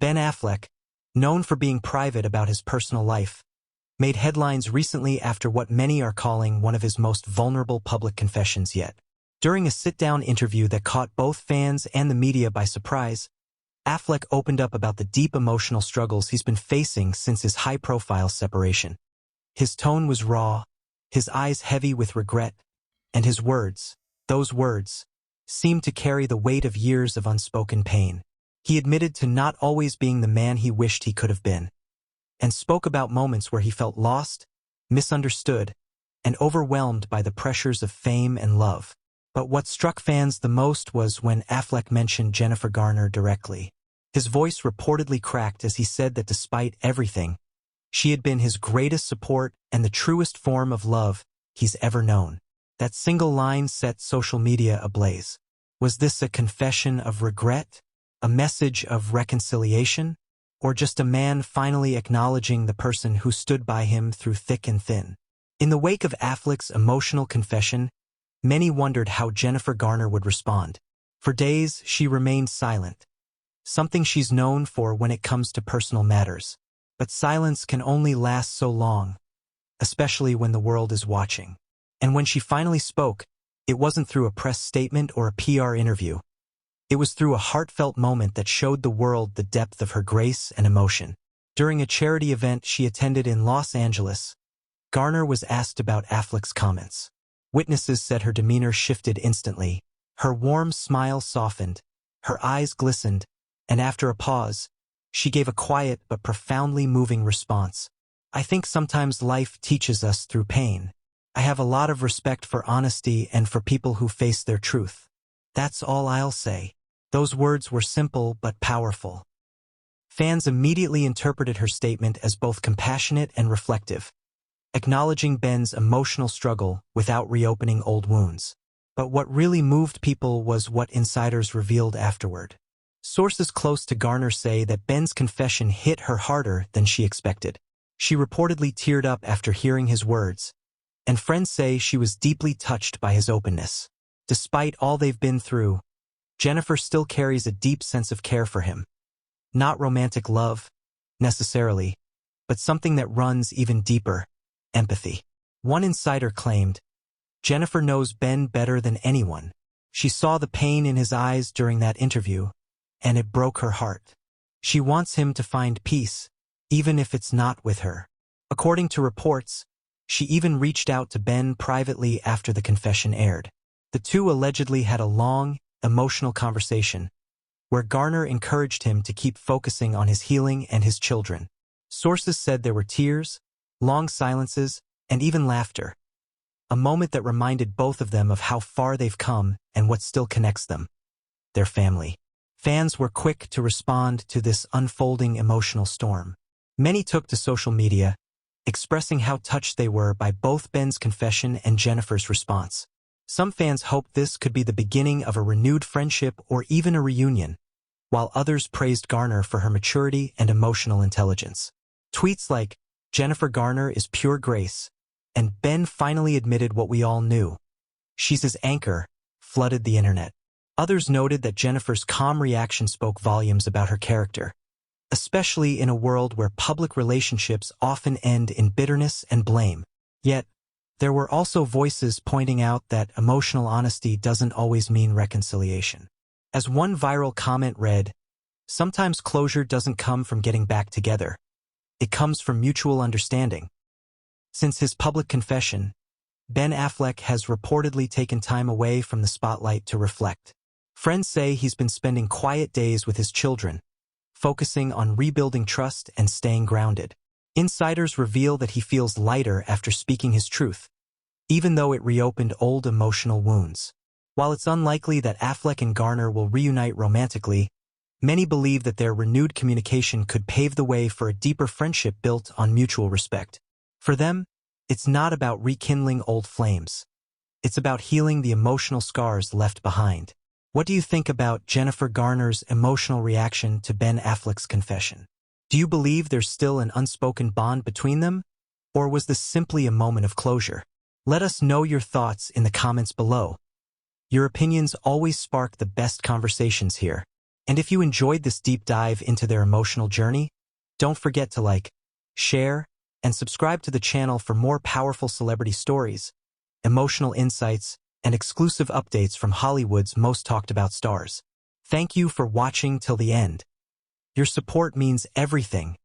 Ben Affleck, known for being private about his personal life, made headlines recently after what many are calling one of his most vulnerable public confessions yet. During a sit-down interview that caught both fans and the media by surprise, Affleck opened up about the deep emotional struggles he's been facing since his high-profile separation. His tone was raw, his eyes heavy with regret, and his words, those words, seemed to carry the weight of years of unspoken pain. He admitted to not always being the man he wished he could have been, and spoke about moments where he felt lost, misunderstood, and overwhelmed by the pressures of fame and love. But what struck fans the most was when Affleck mentioned Jennifer Garner directly. His voice reportedly cracked as he said that despite everything, she had been his greatest support and the truest form of love he's ever known. That single line set social media ablaze. Was this a confession of regret, a message of reconciliation, or just a man finally acknowledging the person who stood by him through thick and thin? In the wake of Affleck's emotional confession, many wondered how Jennifer Garner would respond. For days, she remained silent, something she's known for when it comes to personal matters. But silence can only last so long, especially when the world is watching. And when she finally spoke, it wasn't through a press statement or a PR interview. It was through a heartfelt moment that showed the world the depth of her grace and emotion. During a charity event she attended in Los Angeles, Garner was asked about Affleck's comments. Witnesses said her demeanor shifted instantly. Her warm smile softened, her eyes glistened, and after a pause, she gave a quiet but profoundly moving response. "I think sometimes life teaches us through pain. I have a lot of respect for honesty and for people who face their truth. That's all I'll say." Those words were simple but powerful. Fans immediately interpreted her statement as both compassionate and reflective, acknowledging Ben's emotional struggle without reopening old wounds. But what really moved people was what insiders revealed afterward. Sources close to Garner say that Ben's confession hit her harder than she expected. She reportedly teared up after hearing his words, and friends say she was deeply touched by his openness. Despite all they've been through, Jennifer still carries a deep sense of care for him. Not romantic love, necessarily, but something that runs even deeper: empathy. One insider claimed, "Jennifer knows Ben better than anyone. She saw the pain in his eyes during that interview, and it broke her heart. She wants him to find peace, even if it's not with her." According to reports, she even reached out to Ben privately after the confession aired. The two allegedly had a long, emotional conversation, where Garner encouraged him to keep focusing on his healing and his children. Sources said there were tears, long silences, and even laughter, a moment that reminded both of them of how far they've come and what still connects them: their family. Fans were quick to respond to this unfolding emotional storm. Many took to social media, expressing how touched they were by both Ben's confession and Jennifer's response. Some fans hoped this could be the beginning of a renewed friendship or even a reunion, while others praised Garner for her maturity and emotional intelligence. Tweets like, "Jennifer Garner is pure grace," and "Ben finally admitted what we all knew. She's his anchor," flooded the internet. Others noted that Jennifer's calm reaction spoke volumes about her character, especially in a world where public relationships often end in bitterness and blame. Yet, there were also voices pointing out that emotional honesty doesn't always mean reconciliation. As one viral comment read, "Sometimes closure doesn't come from getting back together. It comes from mutual understanding." Since his public confession, Ben Affleck has reportedly taken time away from the spotlight to reflect. Friends say he's been spending quiet days with his children, focusing on rebuilding trust and staying grounded. Insiders reveal that he feels lighter after speaking his truth, even though it reopened old emotional wounds. While it's unlikely that Affleck and Garner will reunite romantically, many believe that their renewed communication could pave the way for a deeper friendship built on mutual respect. For them, it's not about rekindling old flames. It's about healing the emotional scars left behind. What do you think about Jennifer Garner's emotional reaction to Ben Affleck's confession? Do you believe there's still an unspoken bond between them? Or was this simply a moment of closure? Let us know your thoughts in the comments below. Your opinions always spark the best conversations here. And if you enjoyed this deep dive into their emotional journey, don't forget to like, share, and subscribe to the channel for more powerful celebrity stories, emotional insights, and exclusive updates from Hollywood's most talked about stars. Thank you for watching till the end. Your support means everything,